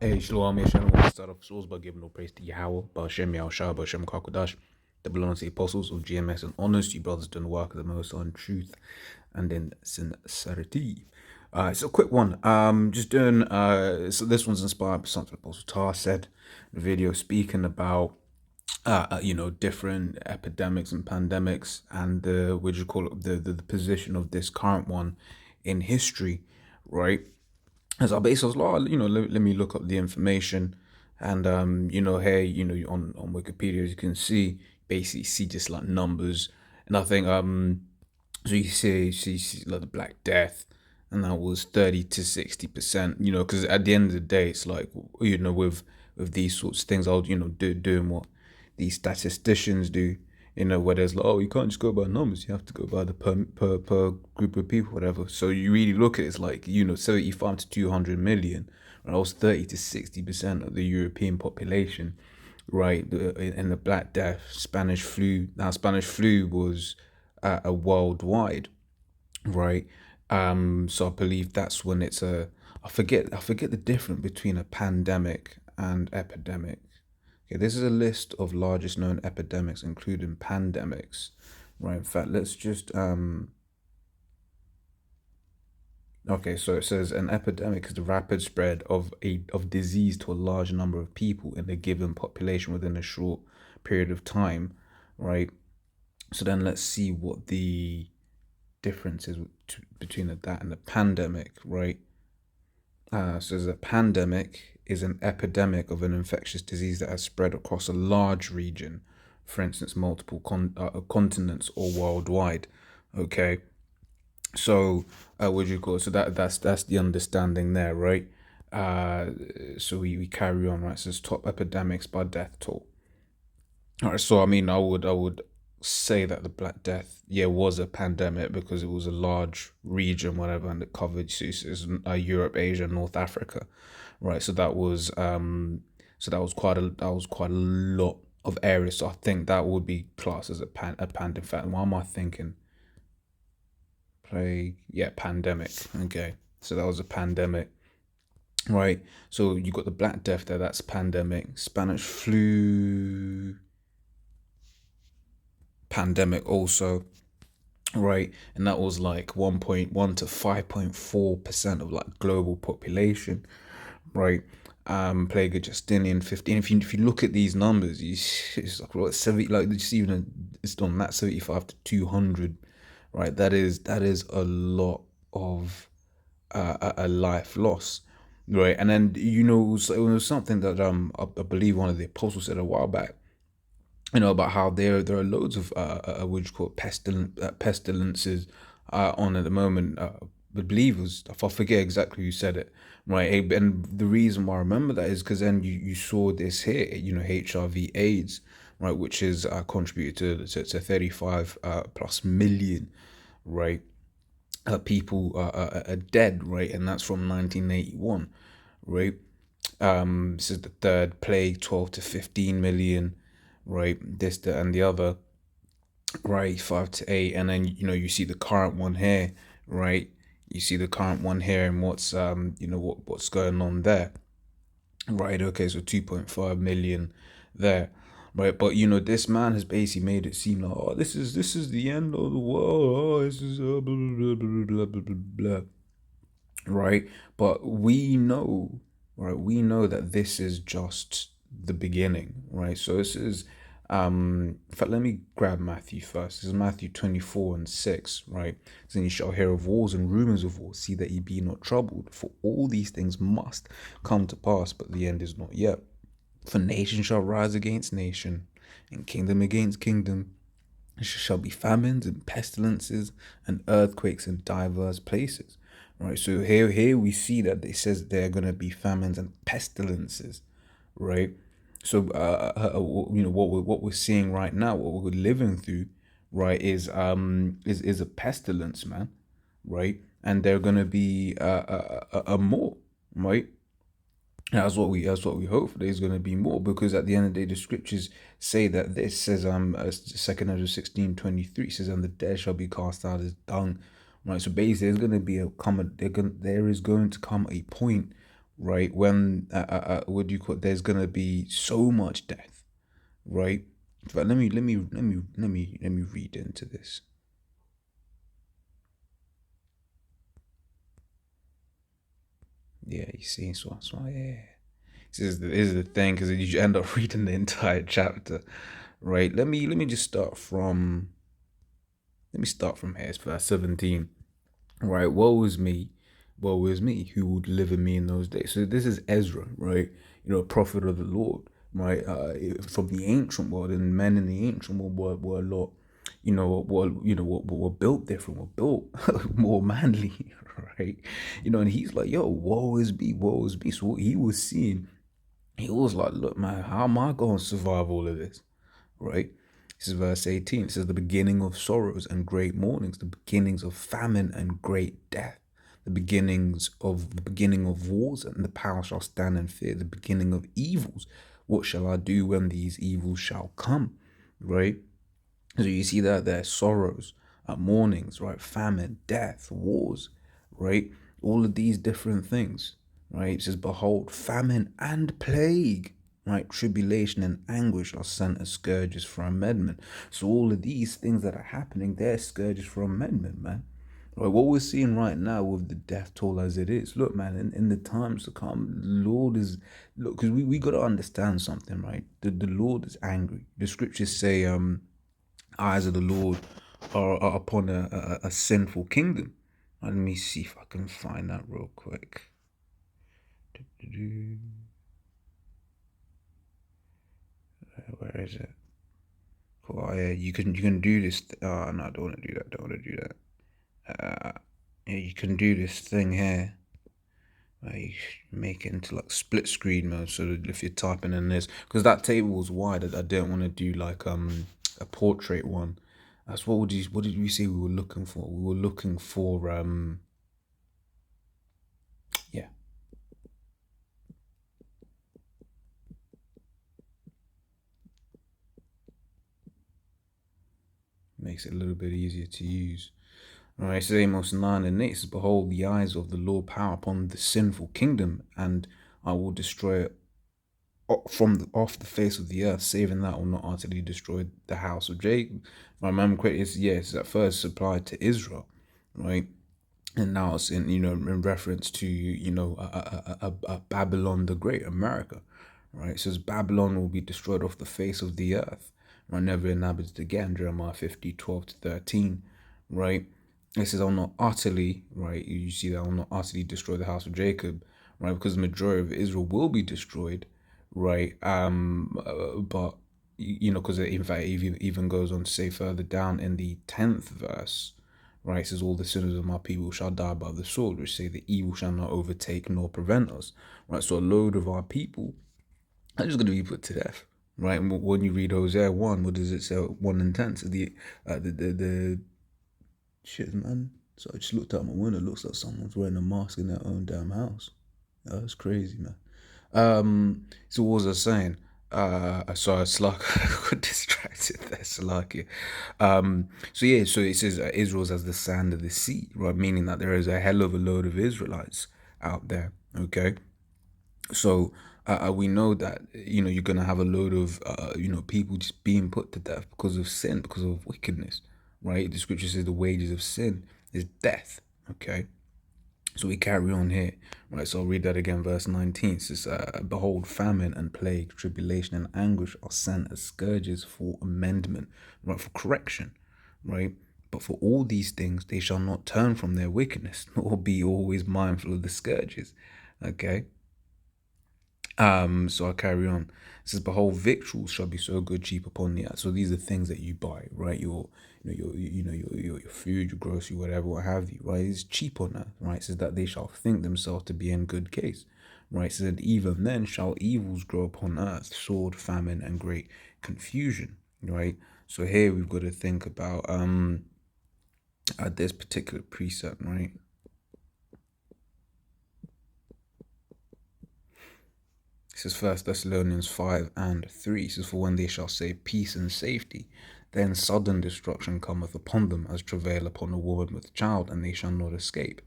Hey, Shalom, Yeshem, I want to start off source by giving all praise to Yahweh, Ba'ashem, Yahushua, Ba'ashem, Kakodash, that belongs to the apostles of GMS and honors to you brothers doing the work of the Most on truth and in sincerity. It's a quick one. Just doing, so this one's inspired by something Apostle Tar said in the video speaking about, different epidemics and pandemics and the, what do you call it, the position of this current one in history, right? As I basically was like, oh, let me look up the information, and hey, on Wikipedia, as you can see, basically see just like numbers, and I think so you see like the Black Death, and that was 30 to 60%, because at the end of the day, it's like with these sorts of things, I'll doing what these statisticians do, where there's like, oh, you can't just go by numbers, you have to go by the per group of people, whatever. So you really look at it, it's like, 75 to 200 million, and that was 30 to 60% of the European population, right? In the Black Death, Spanish flu. Now, Spanish flu was a worldwide, right? So I believe that's when it's a. I forget the difference between a pandemic and epidemic. Okay, this is a list of largest known epidemics, including pandemics. Right. In fact, let's just Okay, so it says an epidemic is the rapid spread of disease to a large number of people in a given population within a short period of time, right? So then let's see what the difference is between that and the pandemic, right? So a pandemic is an epidemic of an infectious disease that has spread across a large region, for instance, multiple continents or worldwide. Okay, so what do you call it? So that's the understanding there, right? So we carry on, right? So it's top epidemics by death toll. All right, so I mean, I would say that the Black Death, yeah, was a pandemic because it was a large region, whatever, and it covered Europe, Asia, North Africa, right? So that was quite a lot of areas. So I think that would be classed as a In fact, why am I thinking plague? Yeah, pandemic. Okay, so that was a pandemic, right? So you got the Black Death there. That's pandemic. Spanish flu pandemic also, right? And that was like 1.1 to 5.4% of like global population, right? Plague of Justinian 15. If you look at these numbers, it's like what 70, like just even it's on that 75 to 200, right? That is a lot of a life loss, right? And then it was something that I believe one of the apostles said a while back, about how there are loads of what you call pestilences on at the moment. I believe it was, if I forget exactly who said it, right? And the reason why I remember that is because then you saw this here, HIV/AIDS, right, which is contributed to 35 plus million, right? People are dead, right, and that's from 1981, right? This is the third plague, 12 to 15 million, right? This, that, and the other, right? 5 to 8, and then you see the current one here, right? You see the current one here, and what's going on there, right? Okay, so 2.5 million there, right? But this man has basically made it seem like, oh, this is the end of the world. Oh, this is blah blah blah blah blah blah blah, right? But we know that this is just the beginning, right? So this is, in fact, let me grab Matthew first. This is Matthew 24:6, right? So then you shall hear of wars and rumors of wars. See that ye be not troubled, for all these things must come to pass, but the end is not yet. For nation shall rise against nation, and kingdom against kingdom. There shall be famines and pestilences and earthquakes in diverse places. Right. So here we see that it says there are gonna be famines and pestilences, right? So what we're seeing right now, what we're living through, right, is a pestilence, man, right? And they're gonna be a more, right? That's what we hope for. There's going to be more, because at the end of the day, the scriptures say that this says 2 Ezra 16:23 says, and the dead shall be cast out as dung, right? So basically, there's going to be there is going to come a point right? When what do you call? There's gonna be so much death, right? But let me read into this. Yeah, you see, so yeah. This is the thing because you end up reading the entire chapter, right? Let me just start from let me start from here. It's verse 17. Right, woe is me, who would deliver me in those days? So this is Ezra, right? A prophet of the Lord, right? From the ancient world, and men in the ancient world were a lot, were built different, were built more manly, right? And he's like, yo, woe is me, woe is me. So what he was seeing, he was like, look, man, how am I going to survive all of this? Right? This is verse 18. It says, the beginning of sorrows and great mournings, the beginnings of famine and great death, the beginning of wars, and the power shall stand in fear, the beginning of evils. What shall I do when these evils shall come? Right? So you see that there's sorrows, mournings, right? Famine, death, wars, right? All of these different things, right? It says, behold, famine and plague, right? Tribulation and anguish are sent as scourges for amendment. So all of these things that are happening, they're scourges for amendment, man. Right, what we're seeing right now with the death toll as it is, look, man, in the times to come, Lord is, look, because we got to understand something, right? The Lord is angry. The scriptures say, eyes of the Lord are upon a sinful kingdom. Let me see if I can find that real quick. Where is it? Cool. Oh, yeah, you can do this. Oh no, I don't want to do that. Don't want to do that. Yeah, you can do this thing here. You make it into like split screen mode, so that if you're typing in this, because that table was wide, I didn't want to do like a portrait one. That's what did we say we were looking for? We were looking for yeah, makes it a little bit easier to use. All right, so Amos 9 and 8 says, behold, the eyes of the Lord power upon the sinful kingdom, and I will destroy it off the face of the earth, saving that will not utterly destroy the house of Jacob. If I remember correctly, it's at first applied to Israel, right? And now it's in reference to Babylon the Great, America, right? It says Babylon will be destroyed off the face of the earth, right? Never inhabited again. Jeremiah 50:12-13, right? It says I'll not utterly, right? You see that I'll not utterly destroy the house of Jacob, right? Because the majority of Israel will be destroyed, right? But because in fact, it even goes on to say further down in the 10th verse, right? It says, all the sinners of my people shall die by the sword, which say the evil shall not overtake nor prevent us, right? So a load of our people are just going to be put to death, right? And when you read Hosea 1, what does it say? 1 and 10, so the shit, man. So I just looked out my window, it looks like someone's wearing a mask in their own damn house. That's crazy, man. So what was I saying? Sorry, Slack, I got distracted there, Slack. So yeah, so it says Israel's as the sand of the sea, right? Meaning that there is a hell of a load of Israelites out there. Okay, so we know that you're gonna have a load of people just being put to death because of sin, because of wickedness, right? The scripture says the wages of sin is death. Okay, so we carry on here, right? So I'll read that again, verse 19. It says, behold, famine and plague, tribulation and anguish are sent as scourges for amendment, right? For correction, right? But for all these things, they shall not turn from their wickedness, nor be always mindful of the scourges. Okay. So I carry on. It says, "Behold, victuals shall be so good cheap upon the earth." So these are things that you buy, right? Your food, your grocery, whatever, what have you, right? It's cheap on earth, right? It says that they shall think themselves to be in good case, right? It says that even then shall evils grow upon earth, sword, famine, and great confusion, right? So here we've got to think about this particular precept, right? It says First Thessalonians 5:3. It says, for when they shall say peace and safety, then sudden destruction cometh upon them as travail upon a woman with child, and they shall not escape.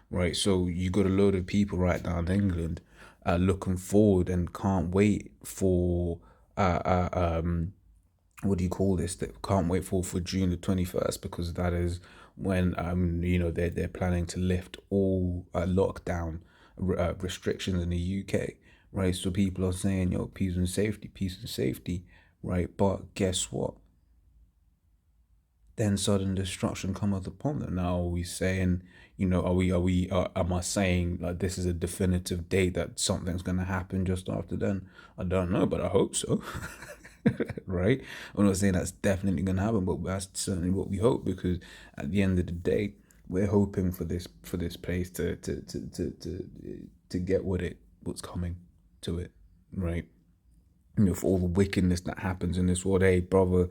Right? So you got a load of people right now in England, looking forward and can't wait for what do you call this? That can't wait for June the 21st, because that is when they're planning to lift all lockdown restrictions in the UK, right? So people are saying, yo, peace and safety, right? But guess what? Then sudden destruction cometh upon them. Now, are we saying, am I saying like this is a definitive date that something's gonna happen just after then? I don't know, but I hope so. Right? I'm not saying that's definitely gonna happen, but that's certainly what we hope, because at the end of the day, we're hoping for this place to get what's coming to it, right? For all the wickedness that happens in this world. Hey, brother,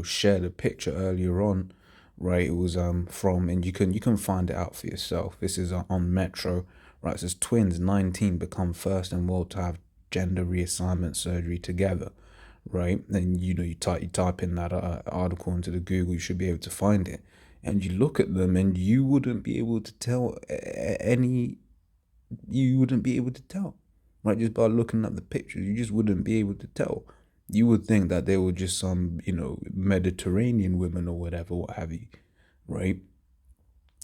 shared a picture earlier on, right? It was from, and you can find it out for yourself. This is on Metro, right? It says twins 19 become first in world to have gender reassignment surgery together, right? And you type in that article into the Google, you should be able to find it, and you look at them, and you wouldn't be able to tell any you wouldn't be able to tell, right? Just by looking at the pictures, you just wouldn't be able to tell. You would think that they were just some, Mediterranean women or whatever, what have you, right?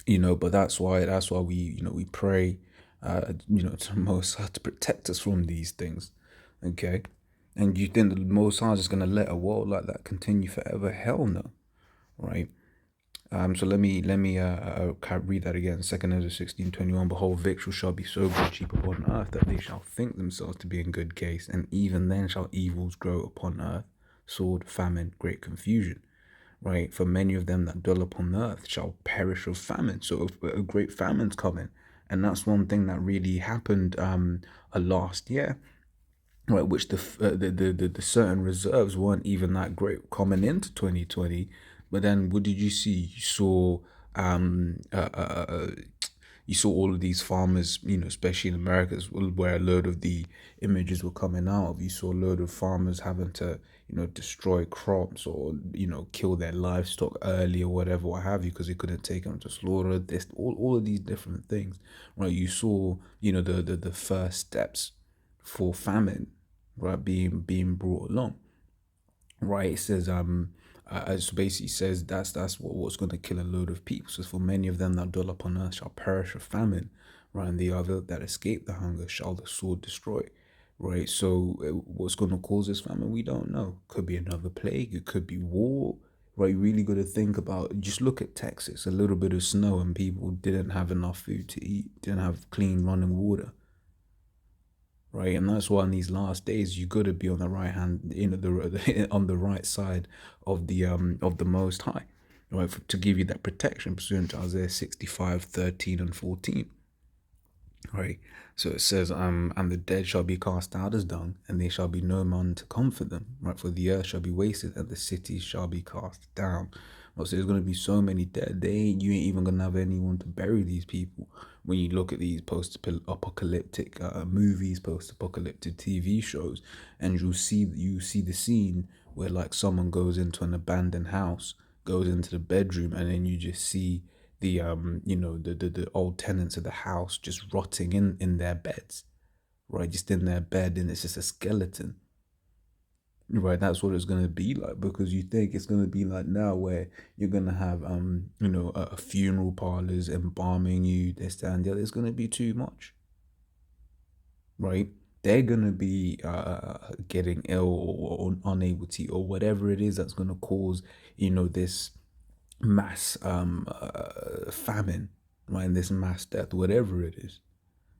But that's why we pray, to the Most High to protect us from these things, okay? And you think the Most High is just gonna let a world like that continue forever? Hell no, right? So read that again. Second Ezra 16:21. Behold, victuals shall be so good cheap upon earth that they shall think themselves to be in good case, and even then shall evils grow upon earth, sword, famine, great confusion. Right? For many of them that dwell upon the earth shall perish of famine. So a great famine's coming, and that's one thing that really happened last year, right? Which the certain reserves weren't even that great coming into 2020, but then what did you see? Um uh, uh, uh, you saw all of these farmers, especially in America, where a load of the images were coming out of. You saw a load of farmers having to, destroy crops, or kill their livestock early, or whatever, what have you, because they couldn't take them to slaughter. This, all of these different things, right? You saw, the first steps for famine, right, being brought along, right? It says as basically says that's what's going to kill a load of people. So for many of them that dwell upon earth shall perish of famine, right? And the other that escape the hunger shall the sword destroy, right? So what's going to cause this famine, we don't know. Could be another plague, it could be war, right? You really got to think about, just look at Texas, a little bit of snow and people didn't have enough food to eat, didn't have clean running water, right? And that's why in these last days you got to be on the right hand, on the right side of the Most High, right? To give you that protection pursuant to Isaiah 65:13 and 14, right? So it says, and the dead shall be cast out as dung, and there shall be no man to comfort them, right? For the earth shall be wasted, and the cities shall be cast down. Well, so there's gonna be so many dead. You ain't even gonna have anyone to bury these people. When you look at these post-apocalyptic movies, post-apocalyptic TV shows, and you see the scene where like someone goes into an abandoned house, goes into the bedroom, and then you just see the old tenants of the house just rotting in their beds, right? Just in their bed, and it's just a skeleton, right? That's what it's gonna be like, because you think it's gonna be like now, where you're gonna have a funeral parlors embalming you, this, that, and the other. It's gonna be too much, right? They're gonna be getting ill, or unable to eat, or whatever it is that's gonna cause this mass famine, right? And this mass death, whatever it is,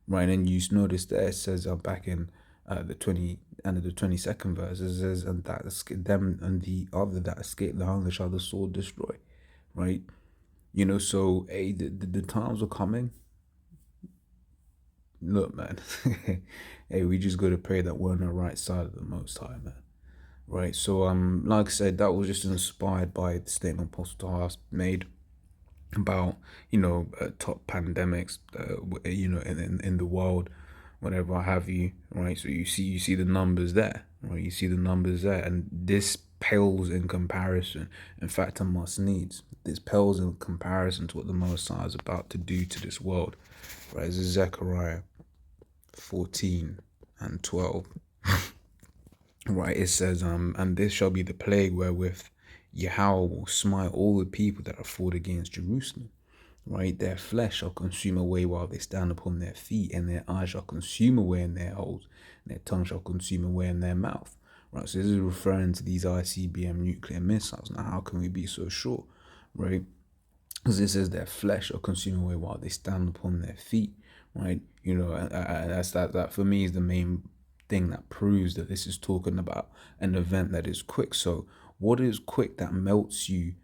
right? And you notice there it says back in the 20 and the 22nd verse, it says, and that them and the other that escape the hunger shall the sword destroy, right? So hey, the times are coming. Look, man, hey, we just got to pray that we're on the right side of the Most High, man. Right. So like I said, that was just inspired by the statement Apostle Tahar made about top pandemics, in the world, whatever have you, right? So you see the numbers there, right? You see the numbers there, and this pales in comparison. In fact, I must needs, this pales in comparison to what the Most High is about to do to this world, right? This is Zechariah 14 and 12. Right, it says, and this shall be the plague wherewith Yahweh will smite all the people that are fought against Jerusalem. Right, their flesh shall consume away while they stand upon their feet, and their eyes shall consume away in their holes, and their tongue shall consume away in their mouth. Right, so this is referring to these ICBM nuclear missiles. Now, how can we be so sure? Right, because it says their flesh shall consume away while they stand upon their feet. Right, that's that for me is the main thing that proves that this is talking about an event that is quick. So, what is quick that melts you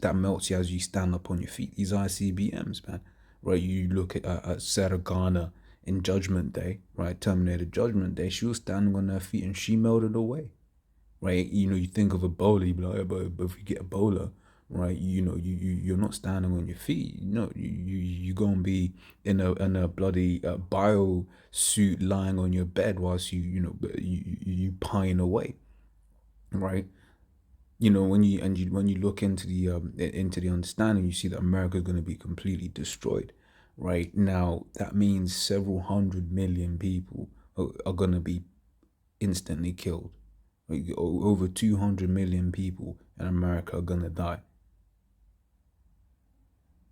that melts you as you stand up on your feet? These ICBMs, man. Right, you look at Sarah Garner in Judgment Day, right? Terminator Judgment Day. She was standing on her feet and she melted away, right? You think of Ebola, you be like, but if you get Ebola, right? You're not standing on your feet. You gonna be in a bloody bio suit lying on your bed whilst you pine away, right? When you look into the understanding, you see that America is going to be completely destroyed. Right now, that means several 100 million people are going to be instantly killed. Like, over 200 million people in America are going to die.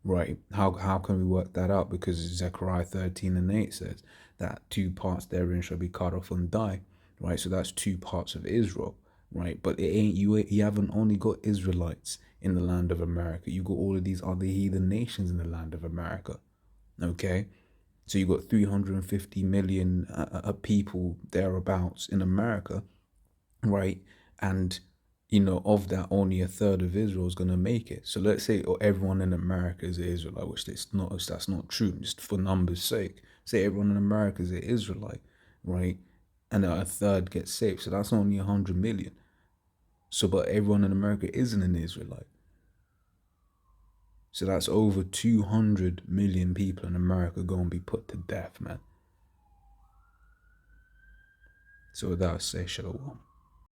Right? How can we work that out? Because Zechariah 13:8 says that two parts therein shall be cut off and die. Right? So that's two parts of Israel. Right? But it ain't you haven't only got Israelites in the land of America. You got all of these other heathen nations in the land of America. Okay? So you got 350 million people thereabouts in America, right? And of that, only a third of Israel is going to make it. So let's say everyone in America is an Israelite, which that's not true. Just for numbers' sake, say everyone in America is an Israelite, right? And a third gets saved. So that's only 100 million. So, but everyone in America isn't an Israelite. So that's over 200 million people in America going to be put to death, man. So with that, I say shalom.